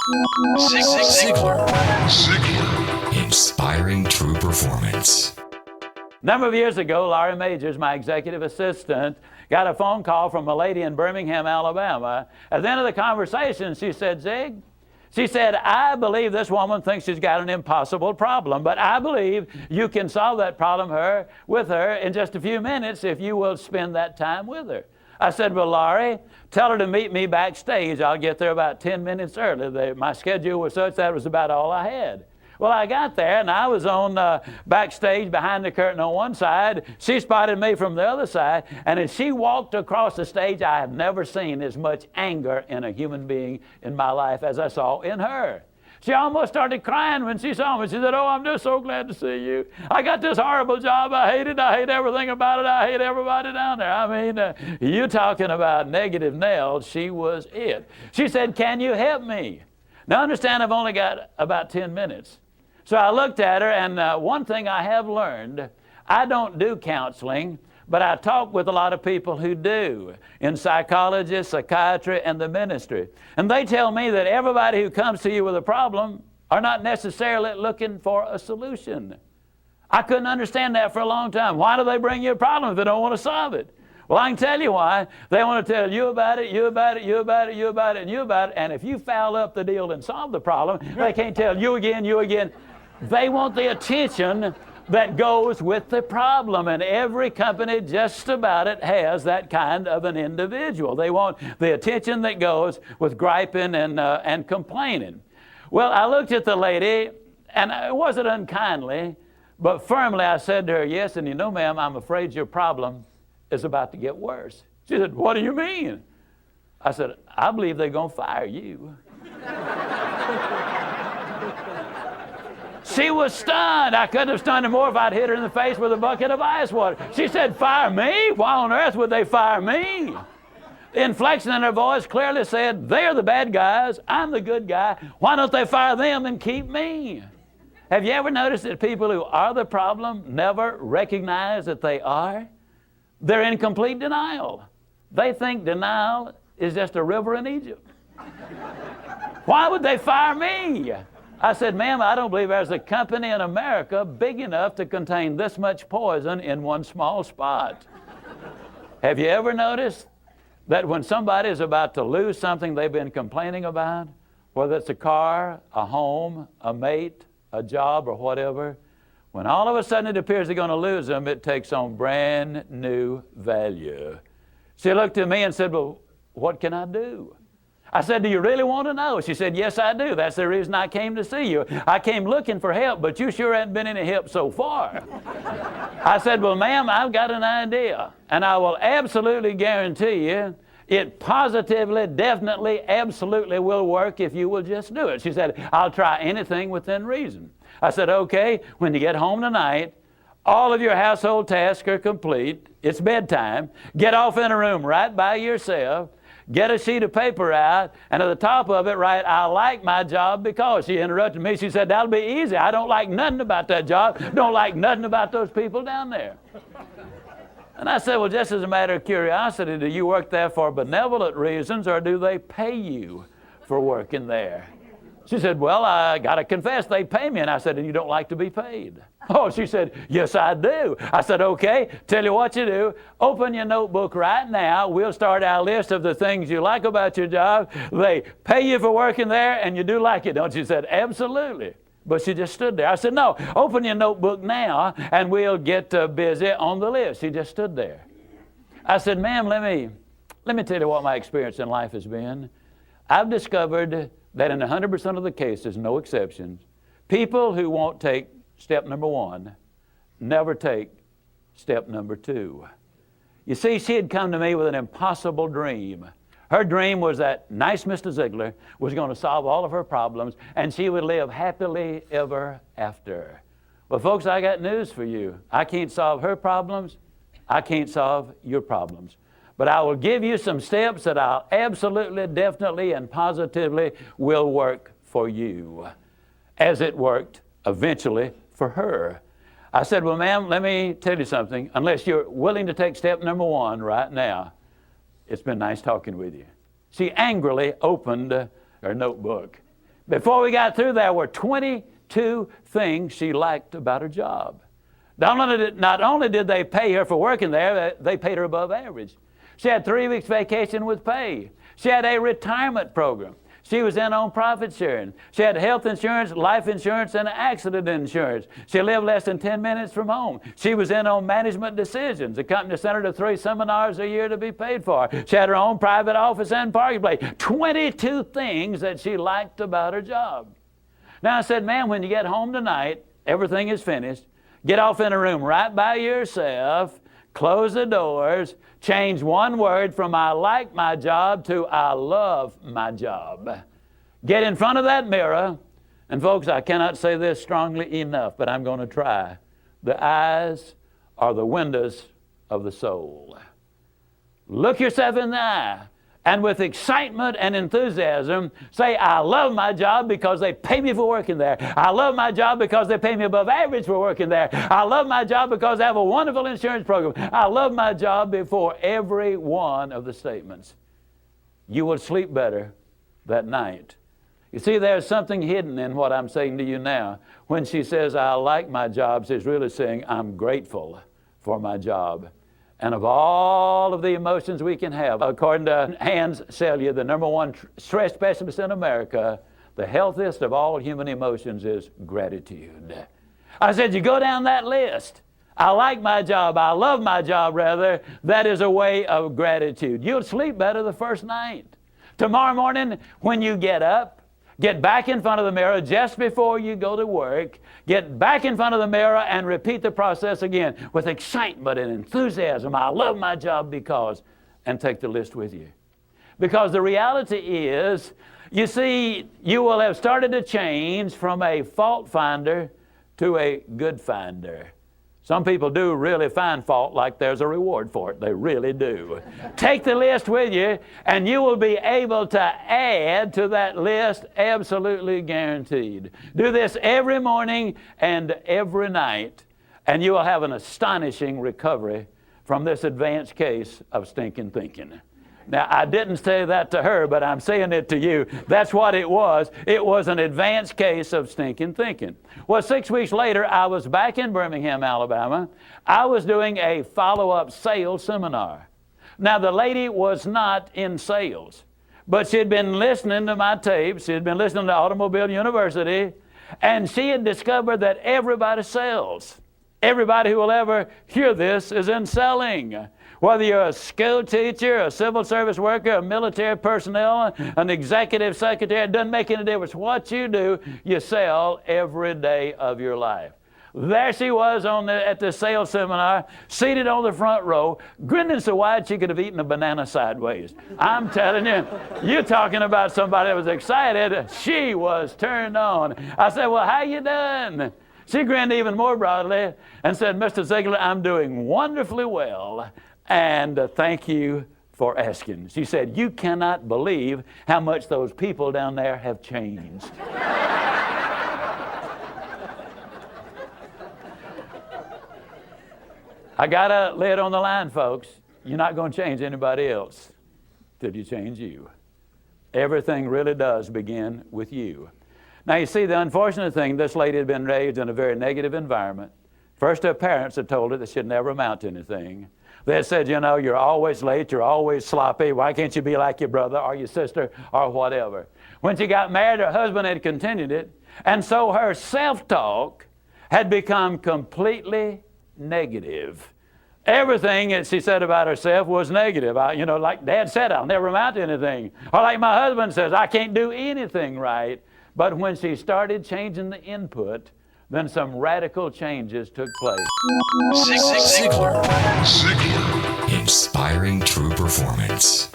Ziglar. Inspiring true performance. A number of years ago, Laurie Majors, my executive assistant, got a phone call from a lady in Birmingham, Alabama. At the end of the conversation, she said, Zig, she said, I believe this woman thinks she's got an impossible problem, but I believe you can solve that problem with her in just a few minutes if you will spend that time with her. I said, well, Laurie, tell her to meet me backstage. I'll get there about 10 minutes early. My schedule was such that was about all I had. Well, I got there, and I was on backstage behind the curtain on one side. She spotted me from the other side, and as she walked across the stage, I have never seen as much anger in a human being in my life as I saw in her. She almost started crying when she saw me. She said, oh, I'm just so glad to see you. I got this horrible job. I hate it. I hate everything about it. I hate everybody down there. I mean, you talking about negative nails. She was it. She said, can you help me? Now, understand, I've only got about 10 minutes. So I looked at her, and one thing I have learned, I don't do counseling, but I talk with a lot of people who do, in psychology, psychiatry, and the ministry. And they tell me that everybody who comes to you with a problem are not necessarily looking for a solution. I couldn't understand that for a long time. Why do they bring you a problem if they don't want to solve it? Well, I can tell you why. They want to tell you about it, you about it, you about it, you about it, and you about it. And if you foul up the deal and solve the problem, they can't tell you again, you again. They want the attention that goes with the problem, and every company just about it has that kind of an individual. They want the attention that goes with griping and complaining. Well, I looked at the lady, and it wasn't unkindly, but firmly I said to her, yes, and you know, ma'am, I'm afraid your problem is about to get worse. She said, what do you mean? I said, I believe they're going to fire you. She was stunned. I couldn't have stunned her more if I'd hit her in the face with a bucket of ice water. She said, fire me? Why on earth would they fire me? The inflection in her voice clearly said, they're the bad guys, I'm the good guy. Why don't they fire them and keep me? Have you ever noticed that people who are the problem never recognize that they are? They're in complete denial. They think denial is just a river in Egypt. Why would they fire me? I said, ma'am, I don't believe there's a company in America big enough to contain this much poison in one small spot. Have you ever noticed that when somebody is about to lose something they've been complaining about, whether it's a car, a home, a mate, a job, or whatever, when all of a sudden it appears they're going to lose them, it takes on brand new value. She looked at me and said, well, what can I do? I said, do you really want to know? She said, yes, I do. That's the reason I came to see you. I came looking for help, but you sure haven't been any help so far. I said, well, ma'am, I've got an idea, and I will absolutely guarantee you it positively, definitely, absolutely will work if you will just do it. She said, I'll try anything within reason. I said, okay, when you get home tonight, all of your household tasks are complete. It's bedtime. Get off in a room right by yourself. Get a sheet of paper out, and at the top of it write, I like my job because. She interrupted me. She said, that'll be easy. I don't like nothing about that job. Don't like nothing about those people down there. And I said, well, just as a matter of curiosity, do you work there for benevolent reasons, or do they pay you for working there? She said, well, I got to confess, they pay me. And I said, and you don't like to be paid? Oh, she said, yes, I do. I said, okay, tell you what you do. Open your notebook right now. We'll start our list of the things you like about your job. They pay you for working there, and you do like it, don't you? She said, absolutely. But she just stood there. I said, no, open your notebook now, and we'll get busy on the list. She just stood there. I said, ma'am, let me tell you what my experience in life has been. I've discovered that in 100% of the cases, no exceptions, people who won't take step number one never take step number two. You see, she had come to me with an impossible dream. Her dream was that nice Mr. Ziglar was going to solve all of her problems, and she would live happily ever after. Well, folks, I got news for you. I can't solve her problems. I can't solve your problems. But I will give you some steps that I'll absolutely, definitely, and positively will work for you, as it worked eventually for her. I said, well, ma'am, let me tell you something. Unless you're willing to take step number one right now, it's been nice talking with you. She angrily opened her notebook. Before we got through, there were 22 things she liked about her job. Not only did they pay her for working there, they paid her above average. She had 3 weeks vacation with pay. She had a retirement program. She was in on profit sharing. She had health insurance, life insurance, and accident insurance. She lived less than 10 minutes from home. She was in on management decisions. The company sent her to 3 seminars a year to be paid for. She had her own private office and parking place. 22 things that she liked about her job. Now I said, ma'am, when you get home tonight, everything is finished. Get off in a room right by yourself. Close the doors, change one word from I like my job to I love my job. Get in front of that mirror, and folks, I cannot say this strongly enough, but I'm going to try. The eyes are the windows of the soul. Look yourself in the eye, and with excitement and enthusiasm, say, I love my job because they pay me for working there. I love my job because they pay me above average for working there. I love my job because I have a wonderful insurance program. I love my job before every one of the statements. You will sleep better that night. You see, there's something hidden in what I'm saying to you now. When she says, I like my job, she's really saying, I'm grateful for my job. And of all of the emotions we can have, according to Hans Selye, the #1 stress specialist in America, the healthiest of all human emotions is gratitude. I said, you go down that list. I like my job. I love my job, rather. That is a way of gratitude. You'll sleep better the first night. Tomorrow morning, when you get up, get back in front of the mirror just before you go to work. Get back in front of the mirror and repeat the process again with excitement and enthusiasm. I love my job because, and take the list with you. Because the reality is, you see, you will have started to change from a fault finder to a good finder. Some people do really find fault like there's a reward for it. They really do. Take the list with you, and you will be able to add to that list, absolutely guaranteed. Do this every morning and every night, and you will have an astonishing recovery from this advanced case of stinking thinking. Now, I didn't say that to her, but I'm saying it to you. That's what it was. It was an advanced case of stinking thinking. Well, 6 weeks later, I was back in Birmingham, Alabama. I was doing a follow-up sales seminar. Now, the lady was not in sales, but she had been listening to my tapes. She had been listening to Automobile University, and she had discovered that everybody sells. Everybody who will ever hear this is in selling. Whether you're a school teacher, a civil service worker, a military personnel, an executive secretary, it doesn't make any difference what you do, you sell every day of your life. There she was at the sales seminar, seated on the front row, grinning so wide she could have eaten a banana sideways. I'm telling you, you're talking about somebody that was excited. She was turned on. I said, well, how you doing? She grinned even more broadly and said, Mr. Ziglar, I'm doing wonderfully well. And thank you for asking. She said, you cannot believe how much those people down there have changed. I got to lay it on the line, folks. You're not going to change anybody else till you change you. Everything really does begin with you. Now, you see, the unfortunate thing, this lady had been raised in a very negative environment. First, her parents had told her that she'd never amount to anything. They had said, you know, you're always late, you're always sloppy. Why can't you be like your brother or your sister or whatever? When she got married, her husband had continued it. And so her self-talk had become completely negative. Everything that she said about herself was negative. Like Dad said, I'll never amount to anything. Or like my husband says, I can't do anything right. But when she started changing the input, then some radical changes took place. Ziglar. Inspiring true performance.